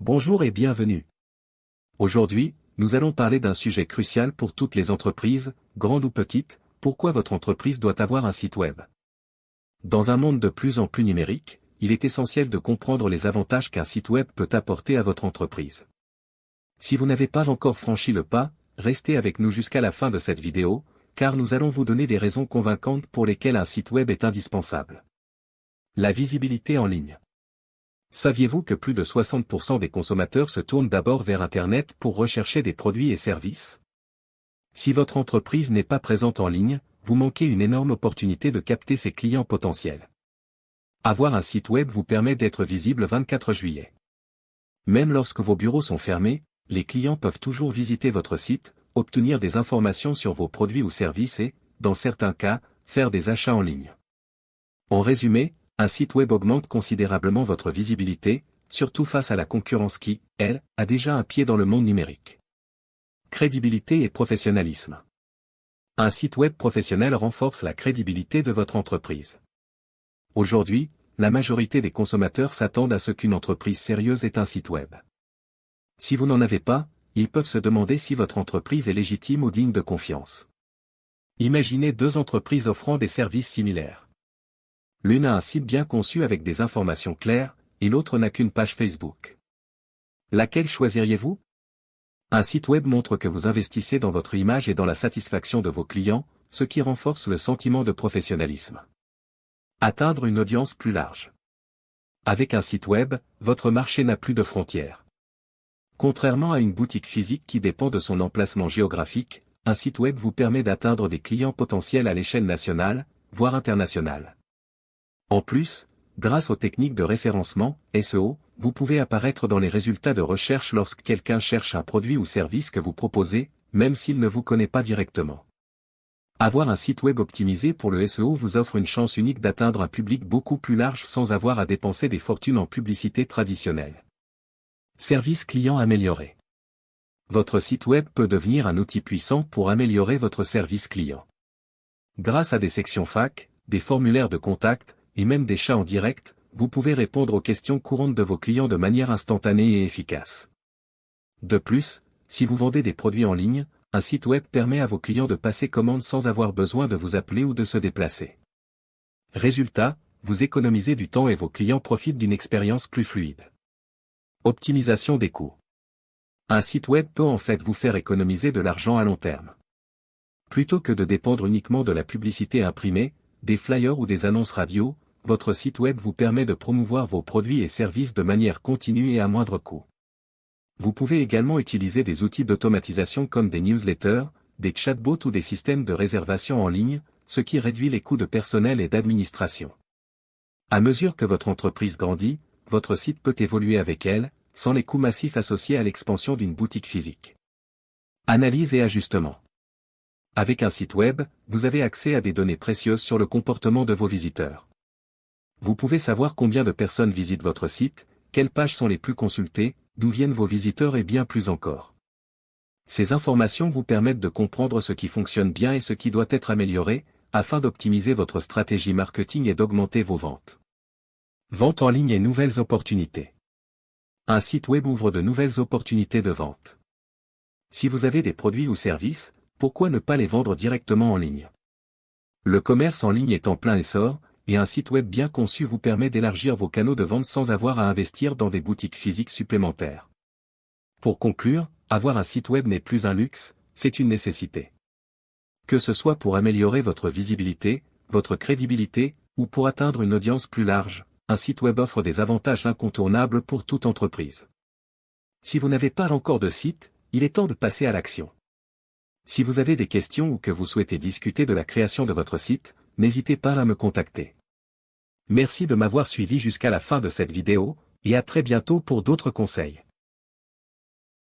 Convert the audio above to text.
Bonjour et bienvenue. Aujourd'hui, nous allons parler d'un sujet crucial pour toutes les entreprises, grandes ou petites, pourquoi votre entreprise doit avoir un site web. Dans un monde de plus en plus numérique, il est essentiel de comprendre les avantages qu'un site web peut apporter à votre entreprise. Si vous n'avez pas encore franchi le pas, restez avec nous jusqu'à la fin de cette vidéo, car nous allons vous donner des raisons convaincantes pour lesquelles un site web est indispensable. La visibilité en ligne. Saviez-vous que plus de 60% des consommateurs se tournent d'abord vers Internet pour rechercher des produits et services? Si votre entreprise n'est pas présente en ligne, vous manquez une énorme opportunité de capter ses clients potentiels. Avoir un site web vous permet d'être visible 24 juillet. Même lorsque vos bureaux sont fermés, les clients peuvent toujours visiter votre site, obtenir des informations sur vos produits ou services et, dans certains cas, faire des achats en ligne. En résumé, un site web augmente considérablement votre visibilité, surtout face à la concurrence qui, elle, a déjà un pied dans le monde numérique. Crédibilité et professionnalisme. Un site web professionnel renforce la crédibilité de votre entreprise. Aujourd'hui, la majorité des consommateurs s'attendent à ce qu'une entreprise sérieuse ait un site web. Si vous n'en avez pas, ils peuvent se demander si votre entreprise est légitime ou digne de confiance. Imaginez deux entreprises offrant des services similaires. L'une a un site bien conçu avec des informations claires, et l'autre n'a qu'une page Facebook. Laquelle choisiriez-vous? Un site web montre que vous investissez dans votre image et dans la satisfaction de vos clients, ce qui renforce le sentiment de professionnalisme. Atteindre une audience plus large. Avec un site web, votre marché n'a plus de frontières. Contrairement à une boutique physique qui dépend de son emplacement géographique, un site web vous permet d'atteindre des clients potentiels à l'échelle nationale, voire internationale. En plus, grâce aux techniques de référencement, SEO, vous pouvez apparaître dans les résultats de recherche lorsque quelqu'un cherche un produit ou service que vous proposez, même s'il ne vous connaît pas directement. Avoir un site web optimisé pour le SEO vous offre une chance unique d'atteindre un public beaucoup plus large sans avoir à dépenser des fortunes en publicité traditionnelle. Service client amélioré. Votre site web peut devenir un outil puissant pour améliorer votre service client. Grâce à des sections FAQ, des formulaires de contact, et même des chats en direct, vous pouvez répondre aux questions courantes de vos clients de manière instantanée et efficace. De plus, si vous vendez des produits en ligne, un site web permet à vos clients de passer commande sans avoir besoin de vous appeler ou de se déplacer. Résultat, vous économisez du temps et vos clients profitent d'une expérience plus fluide. Optimisation des coûts. Un site web peut en fait vous faire économiser de l'argent à long terme. Plutôt que de dépendre uniquement de la publicité imprimée, des flyers ou des annonces radio, votre site web vous permet de promouvoir vos produits et services de manière continue et à moindre coût. Vous pouvez également utiliser des outils d'automatisation comme des newsletters, des chatbots ou des systèmes de réservation en ligne, ce qui réduit les coûts de personnel et d'administration. À mesure que votre entreprise grandit, votre site peut évoluer avec elle, sans les coûts massifs associés à l'expansion d'une boutique physique. Analyse et ajustement. Avec un site web, vous avez accès à des données précieuses sur le comportement de vos visiteurs. Vous pouvez savoir combien de personnes visitent votre site, quelles pages sont les plus consultées, d'où viennent vos visiteurs et bien plus encore. Ces informations vous permettent de comprendre ce qui fonctionne bien et ce qui doit être amélioré, afin d'optimiser votre stratégie marketing et d'augmenter vos ventes. Vente en ligne et nouvelles opportunités. Un site web ouvre de nouvelles opportunités de vente. Si vous avez des produits ou services, pourquoi ne pas les vendre directement en ligne? Le commerce en ligne est en plein essor, et un site web bien conçu vous permet d'élargir vos canaux de vente sans avoir à investir dans des boutiques physiques supplémentaires. Pour conclure, avoir un site web n'est plus un luxe, c'est une nécessité. Que ce soit pour améliorer votre visibilité, votre crédibilité, ou pour atteindre une audience plus large, un site web offre des avantages incontournables pour toute entreprise. Si vous n'avez pas encore de site, il est temps de passer à l'action. Si vous avez des questions ou que vous souhaitez discuter de la création de votre site, n'hésitez pas à me contacter. Merci de m'avoir suivi jusqu'à la fin de cette vidéo, et à très bientôt pour d'autres conseils.